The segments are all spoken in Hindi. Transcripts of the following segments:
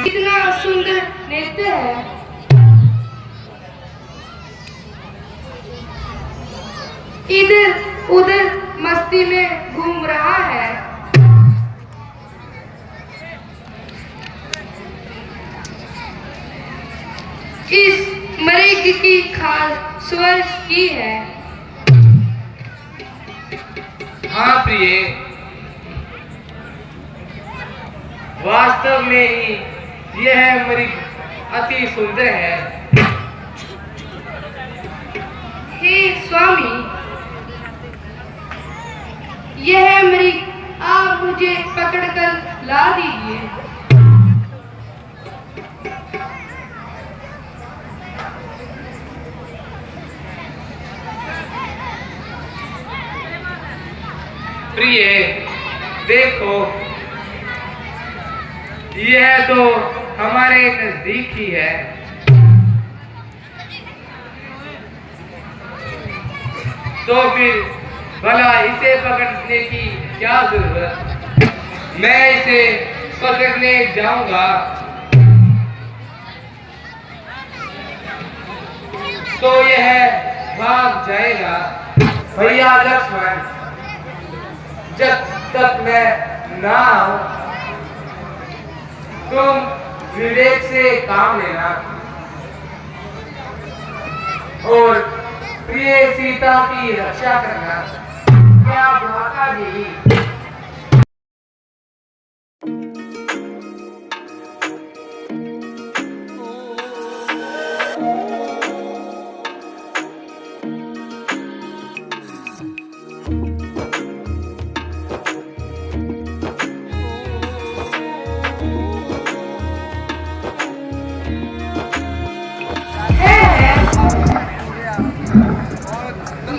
कितना सुंदर नृत्य है। इधर उधर मस्ती में घूम रहा है। इस मरीज की खाल स्वर्ग की है। हाँ प्रिय, वास्तव में ही यह मृग अति सुंदर है। हे स्वामी, यह मृग आप मुझे पकड़कर ला दीजिए। प्रिय, देखो, यह तो हमारे नजदीक ही है। तो फिर भला इसे पकड़ने की क्या जरूरत? मैं इसे पकड़ने जाऊंगा तो यह भाग जाएगा। भैया लक्ष्मण, जब तक मैं ना आऊं तुम विवेक से काम लेना और प्रिय सीता की रक्षा करना। क्या भ्राता जी?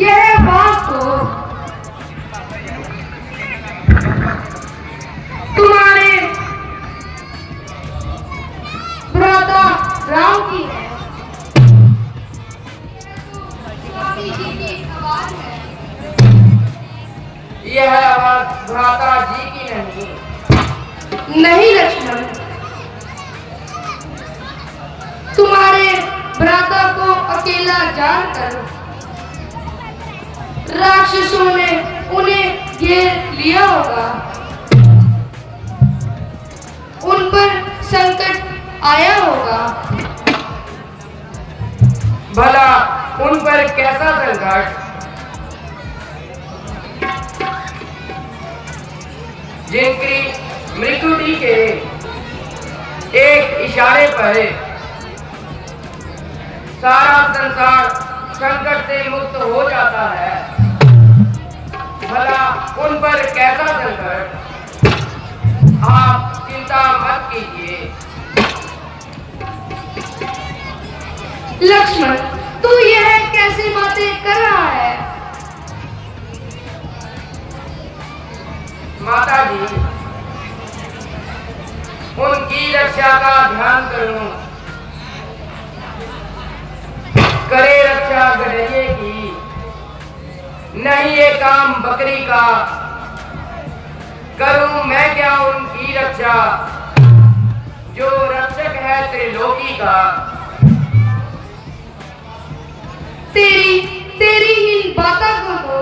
यह बात तो तुम्हारे भ्राता राम की है। स्वामी जी की आवाज है। यह आवाज भ्राता जी की नहीं। नहीं लक्ष्मण, तुम्हारे भ्राता को अकेला जानकर राक्षसों ने उन्हें घेर लिया होगा। उन पर संकट आया होगा। भला उन पर कैसा संकट? जिनकी मृत्युटी के एक इशारे पर सारा संसार संकट से मुक्त हो जाता है। भला उन पर कैसा संकट? आप चिंता मत कीजिए। लक्ष्मण, तू यह कैसी बातें कर रहा है? माता जी, उनकी रक्षा का ध्यान करूं, करे रक्षा गधे की, नहीं ये काम बकरी का। करूं मैं क्या उनकी रक्षा, जो रक्षक है त्रिलोकी का। तेरी इन बातों को तो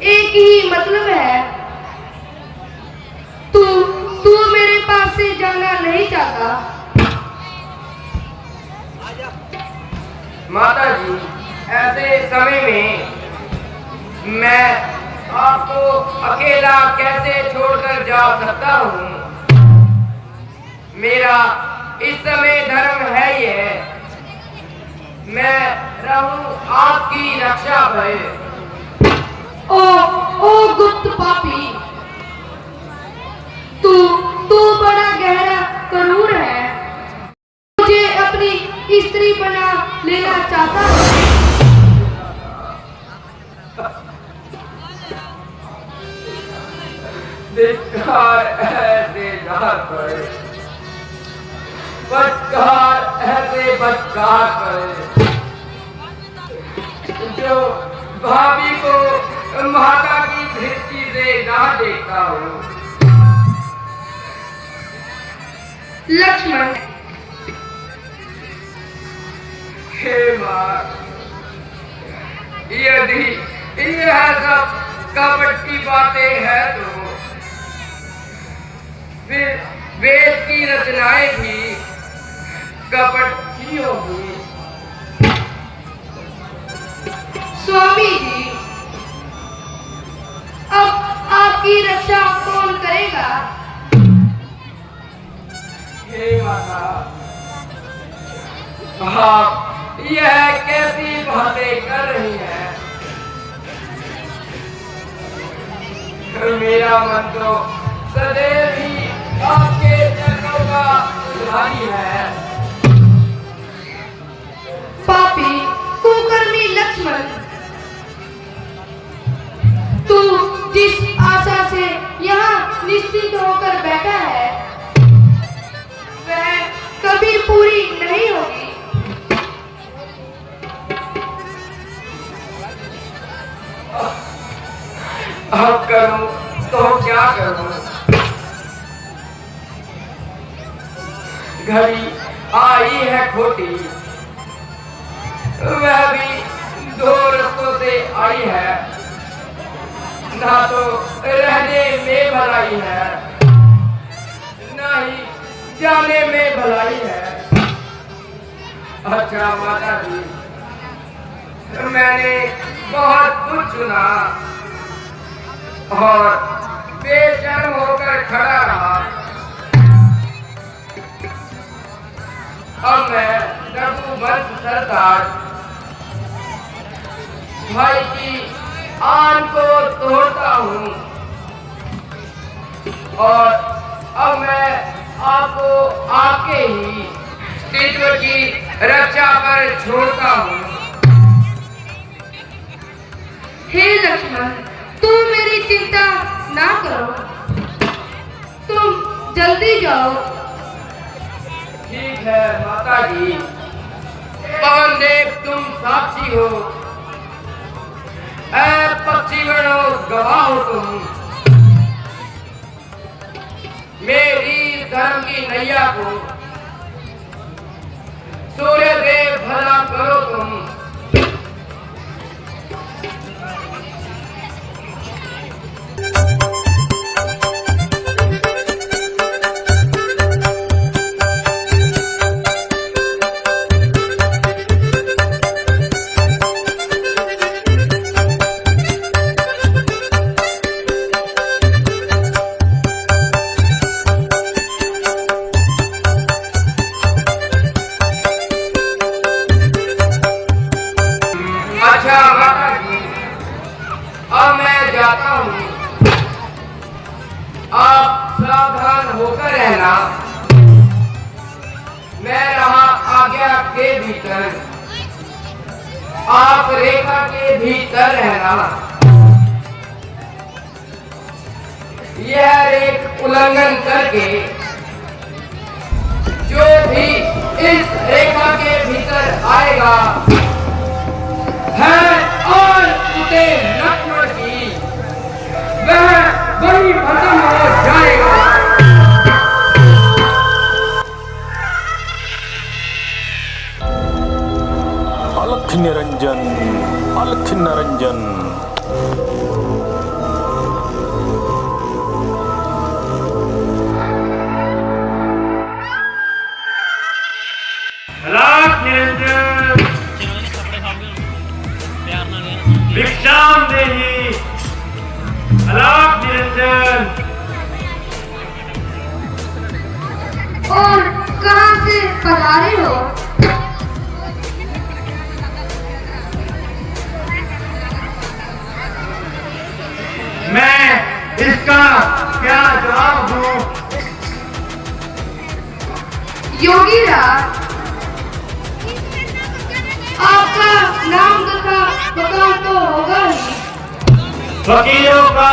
एक ही मतलब है। तू मेरे पास से जाना नहीं चाहता। माता जी, ऐसे समय में मैं आपको अकेला कैसे छोड़कर जा सकता हूँ? मेरा इस समय धर्म है यह, मैं रहूं आपकी रक्षा पर। ओ गुप्त पापी, तू बड़ा गहरा करूर है। मुझे अपनी स्त्री बना लेना चाहता है। धिक्कार ऐसे जार पर, बदकार ऐसे बदकार पर, जो भाभी को माता की दृष्टि से ना देखता हूँ। लक्ष्मण। हे मां, यदि यह सब कपट की बातें हैं तो फिर वेद की रचनाएं भी कपट ही होगी। स्वामी जी, अब आपकी रक्षा कौन करेगा? हे माता, आप यह कैसी बातें कर रही हैं? मेरा मन तो सदैव ही आपके चरणों का उधारी है। पापी कुकर्मी लक्ष्मण, तू जिस आशा से यहाँ निश्चिंत होकर बैठा है वह कभी पूरी नहीं होगी। अब करूं तो क्या करूं? घड़ी आई है खोटी, वह भी दो रस्तों से आई है। ना तो रहने में भलाई है, ना ही जाने में भलाई है। अच्छा माता जी, मैंने बहुत कुछ सुना और बेशर्म होकर खड़ा रहा। अब मैं रघुवंश सरदार भाई की आन को तोड़ता हूँ और अब मैं आपको आपके ही अस्तित्व की रक्षा पर छोड़ता हूँ। हे लक्ष्मण, तुम मेरी चिंता ना करो, तुम जल्दी जाओ। ठीक है माता जी, पवन देव तुम साक्षी हो, ऐ पक्षी गणों गवाह हो तुम। मेरी धर्म की नैया को सूर्य देव भला करो तुम। अच्छा माता जी, अब मैं जाता हूँ, आप सावधान होकर रहना। मैं रहा आज्ञा के भीतर, आप रेखा के भीतर रहना। यह रेख उल्लंघन करके जो भी इस रेखा के भीतर आएगा है और उसे लक्ष्मण की, वह वही खत्म हो जाएगा। अलख निरंजन, अलख निरंजन। अलख निरंजन, भिक्षाम देहि। अलख निरंजन। और कहाँ से पधारे हो? मैं इसका क्या जवाब दूं? योगीराज, आपका नाम तथा मकाम तो होगा ही। फकीरों का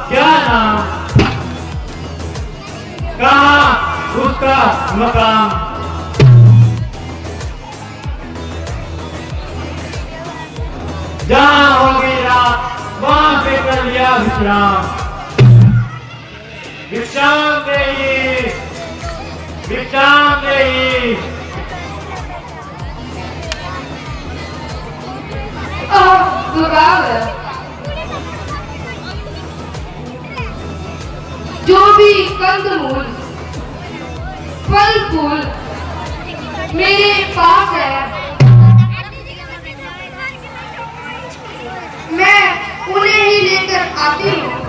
क्या नाम, कहाँ उसका मकाम? जहाँ होगी रात वहाँ पे कर लिया विश्राम। विश्राम देहि, भिक्षाम देहि। दुर्भाग्य, जो भी कंदमूल फल फूल मेरे पास है, मैं उन्हें ही लेकर आती हूँ।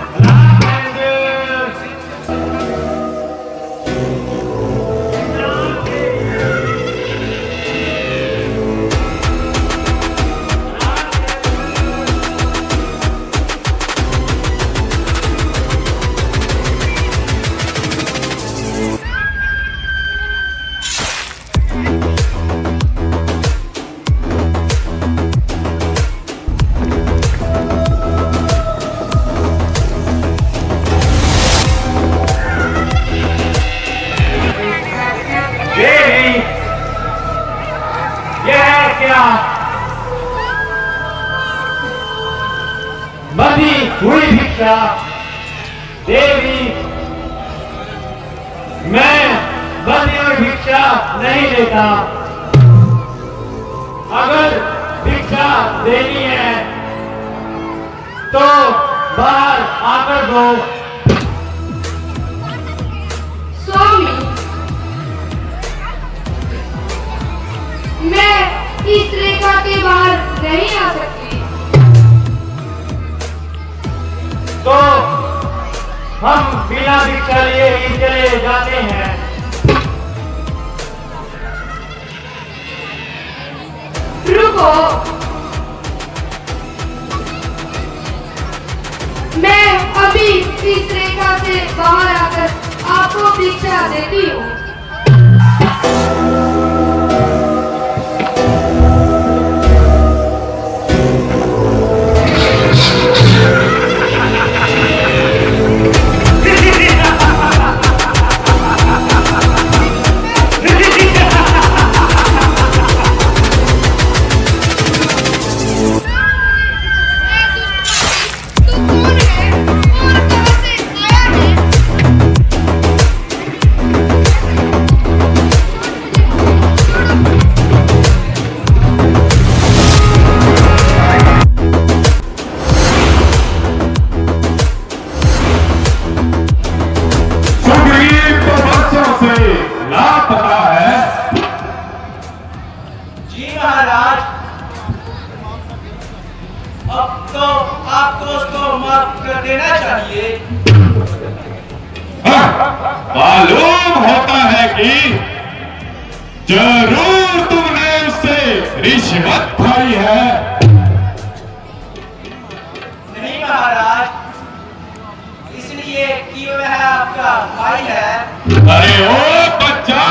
बंधी हुई भिक्षा देवी, मैं बंधी हुई भिक्षा नहीं लेता। अगर भिक्षा देनी है तो बाहर आकर दो। स्वामी, मैं इस रेखा के बाहर नहीं आ सकती। तो हम बिना भिक्षा लिए ही चले जाते हैं। रुको, मैं अभी इस रेखा से बाहर आकर आपको भिक्षा देती हूँ। अब तो आपको उसको माफ कर देना चाहिए। मालूम होता है कि जरूर तुमने उससे रिश्वत खाई है। नहीं महाराज, इसलिए कि वह आपका भाई है। अरे ओ बच्चा,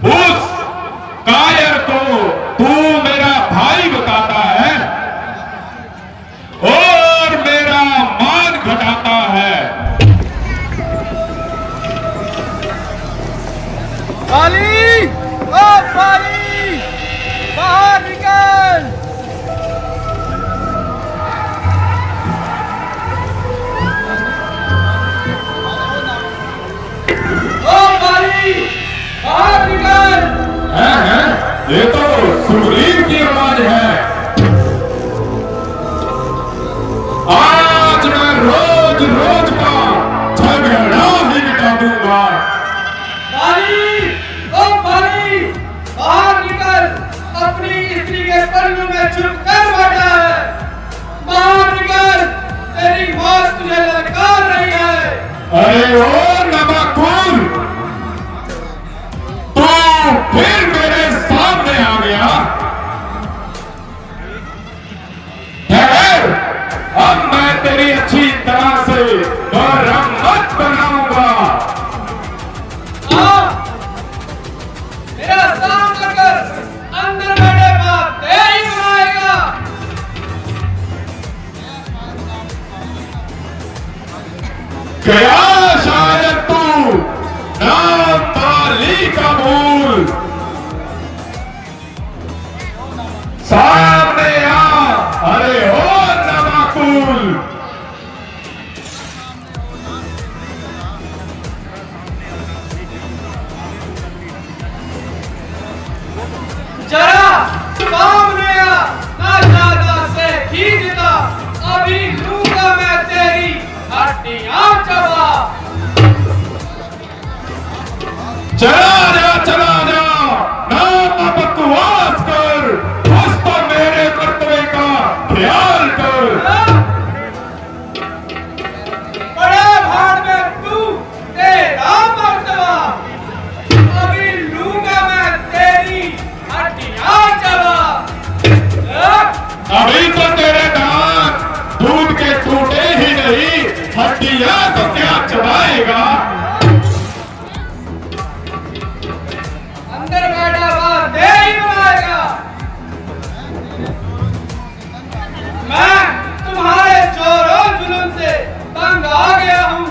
उस कायर को तू मेरा भाई बताता है और मेरा मान घटाता है। बाली, ओ बाली, बाहर निकल। ओ बाली, बाहर निकल। है? ये तो सुग्रीव की आवाज है। आज मैं रोज रोज का झगड़ा ही मिटा दूंगा। बाली, ओ बाली, बाहर निकल। अपनी स्त्री के पल्लू में छुप कर बैठा है। बाहर निकल, तेरी मौत तुझे ललकार रही है। अरे ओ नमकूल, तू फिर मेरे सामने आ गया। ठहर, अब मैं तेरी अच्छी तरह से मरम्मत बनाऊंगा। मेरा सामना कर, अंदर बैठे बाप तेरी बनाएगा। गया शायद तू नाम पाली का मूल। सामने आ, अरे ओ नवाकुल। चला जा ना बकवास कर, उस पर मेरे कर्तव्य का ख्याल कर। बड़े भाड़ में तू तेरा मर्तबा, अभी लूंगा मैं तेरी हड्डियां चबा। अभी तो तेरे दांत दूध के टूटे ही नहीं, हड्डियां तो क्या चबाएगा। अंदर बैठा हुआ दे ही बनाएगा। मैं तुम्हारे जोरों जुल्म से तंग आ गया हूँ,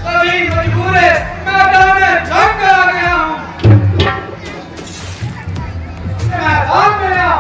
तभी मजबूरे मैदाने जंग आ गया हूँ। मैदान में आ।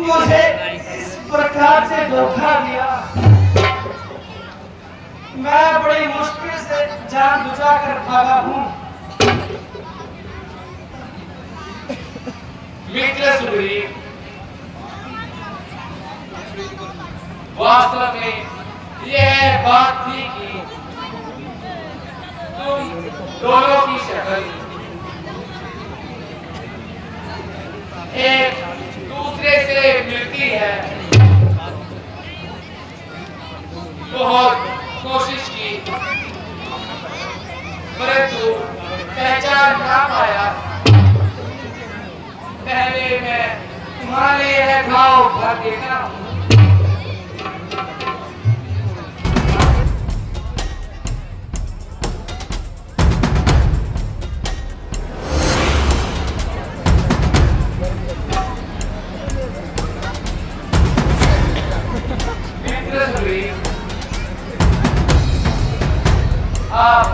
मुझे इस प्रकार से धोखा दिया। मैं बड़ी मुश्किल से जान बुझा कर भागा हूँ। मित्र सुग्रीव, वास्तव में यह बात थी कि तुम दोनों की शक्ल एक दूसरे से मिलती है। बहुत कोशिश की परंतु पहचान ना पाया। पहले मैं तुम्हारे यह घाव भर देता हूँ। आप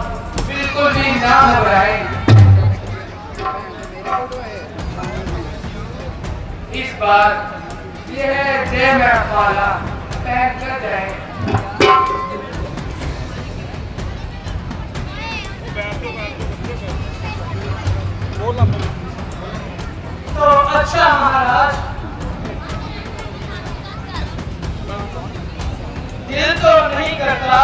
बिल्कुल भी ना घबराएं। इस बार यह जय महफाला पैक कर जाए। तो अच्छा महाराज, दिल तो नहीं करता,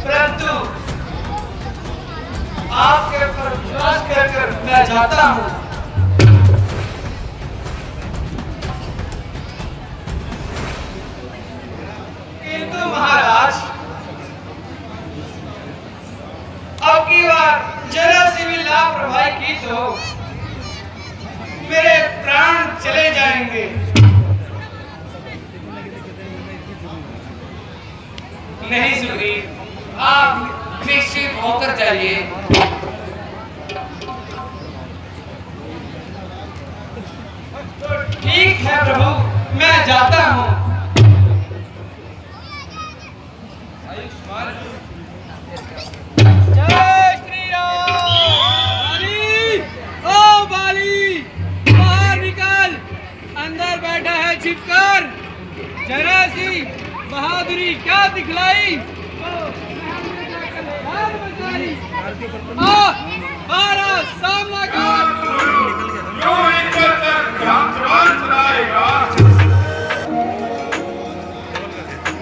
परंतु आपके ऊपर विश्वास कर मैं जाता हूँ। किंतु महाराज, अब की बार जरा सी भी लापरवाही की तो मेरे प्राण चले जाएंगे। नहीं सुग्रीव, आप निश्चित होकर जाइए। तो ठीक है प्रभु, मैं जाता हूँ। जय श्री राम। बाली, ओ बाली, बाहर निकल। अंदर बैठा है छिपकर, जरा सी बहादुरी क्या दिखलाई। मारा सामना कर। क्यों इधर तक जान चलाएगा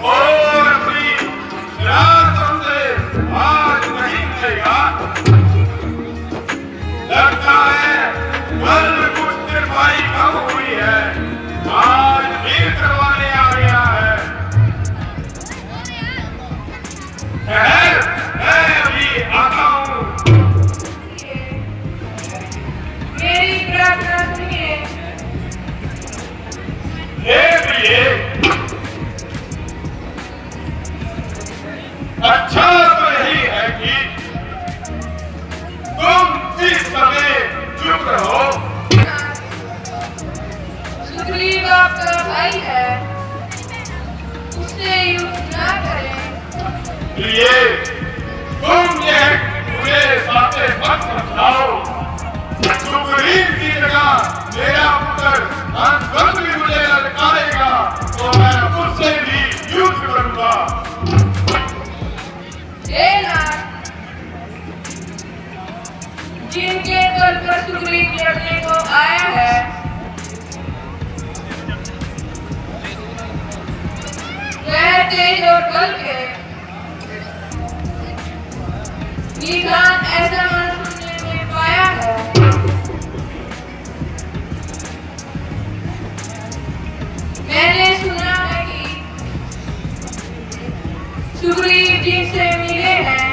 और अपनी शरारतों से आज नहीं मिलेगा। लगता है कल कुछ निर्वाही कम हुई है, आज फिर करवाने आ गया है। मैं अभी आता हूँ। मेरी प्रार्थना सुनिए। अच्छा तो यही है कि तुम इस समय चुप रहो। सुग्रीव आपका भाई है, उससे युद्ध ना करें। लिए तुम ये बातें मत समझाओ। सुग्रीव की जगह मेरा पुत्र अंगद भी मुझे ललकारेगा तो मैं उससे भी युद्ध करूंगा। जिनके दल पर सुग्रीव लड़ने को आया है, वह तेज और बल के निदान ऐसा मनुष्य ने पाया है। मैंने सुना है कि सुग्रीव जिनसे मिले हैं,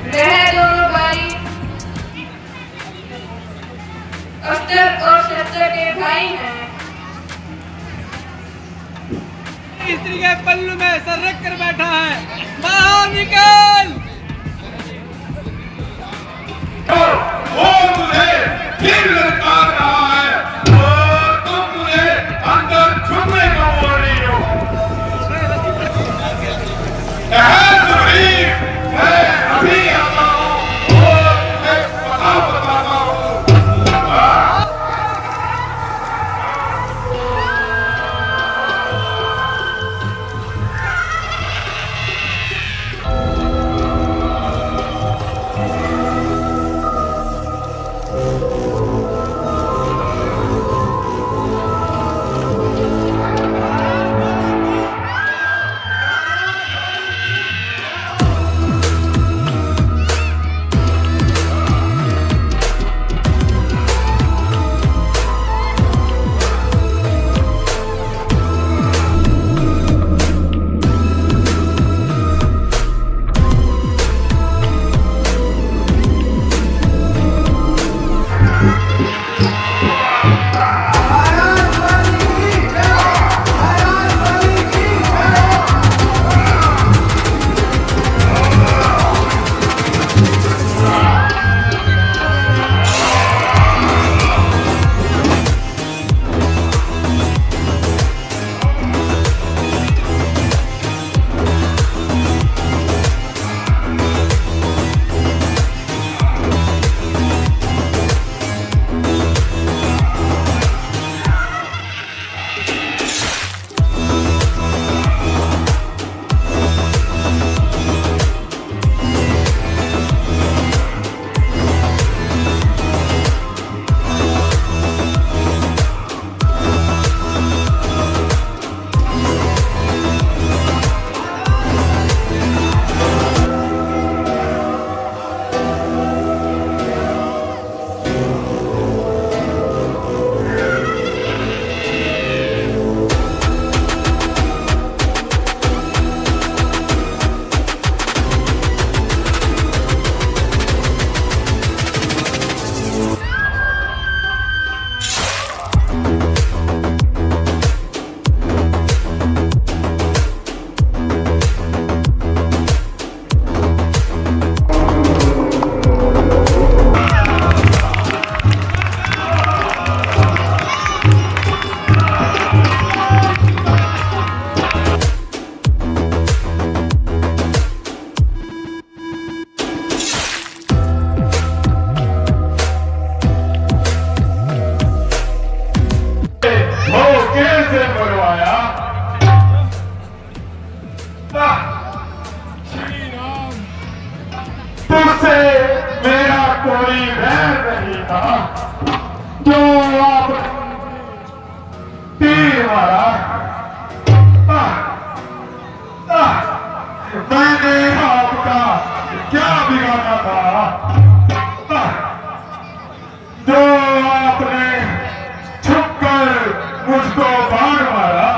वह दोनों भाई अस्त्र और शस्त्र के भाई हैं। स्त्री के पल्लू में सर रख कर बैठा है, बाहर निकल। वो मुझे फिर ललकार रहा है और तुम मुझे अंदर छुपने को बोल रही हो। सुग्रीव, मैं अभी आता हूँ और तुम्हें पता बताता हूँ। मारा। मैंने आपका क्या बिगाड़ा था जो आपने छुपकर मुझको बाण मारा।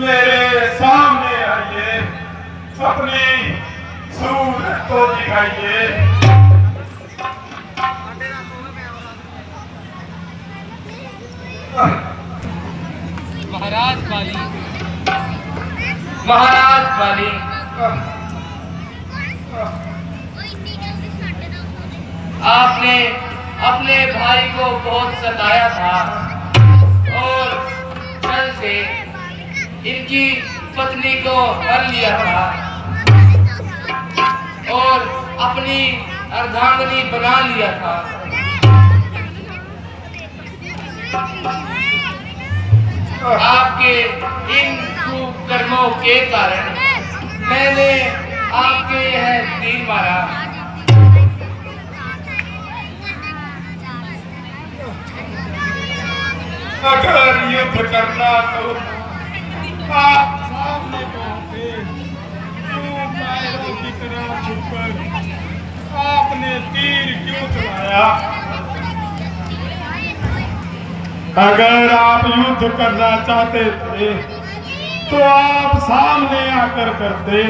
मेरे सामने आइए, अपनी सूरत को दिखाइए। महाराज बाली, महाराज बाली, आपने अपने भाई को बहुत सताया था और जल से इनकी पत्नी को कर लिया था और अपनी अर्धांगिनी बना लिया था। आपके इन कुकर्मों के कारण मैंने आपके यह तीर मारा। अगर युद्ध करना तो आप सामने पहुंचे, क्यों पैरों की तरह छुपकर आपने तीर क्यों चलाया? अगर आप युद्ध करना चाहते थे तो आप सामने आकर करते,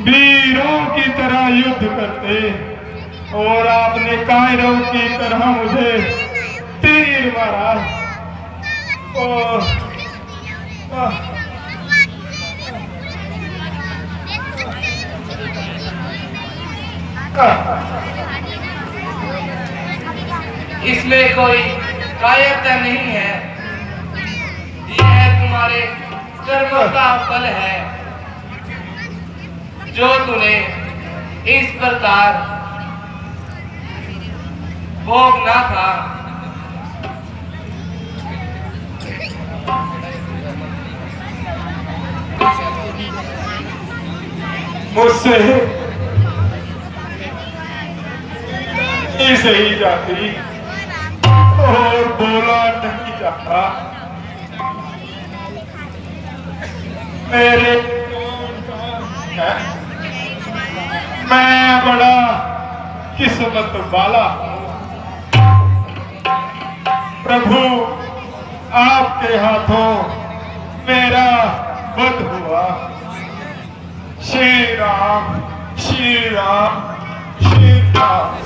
वीरों की तरह युद्ध करते, और आपने कायरों की तरह मुझे तीर मारा। इसमें कोई कायरता नहीं है, यह तुम्हारे कर्मों का फल है जो तूने इस प्रकार भोगना था। मुझसे सही जाती और बोला नहीं जाता। मेरे मैं बड़ा किस्मत वाला हूँ। प्रभु आपके हाथों मेरा वध हुआ। श्री राम, श्री राम, श्री राम।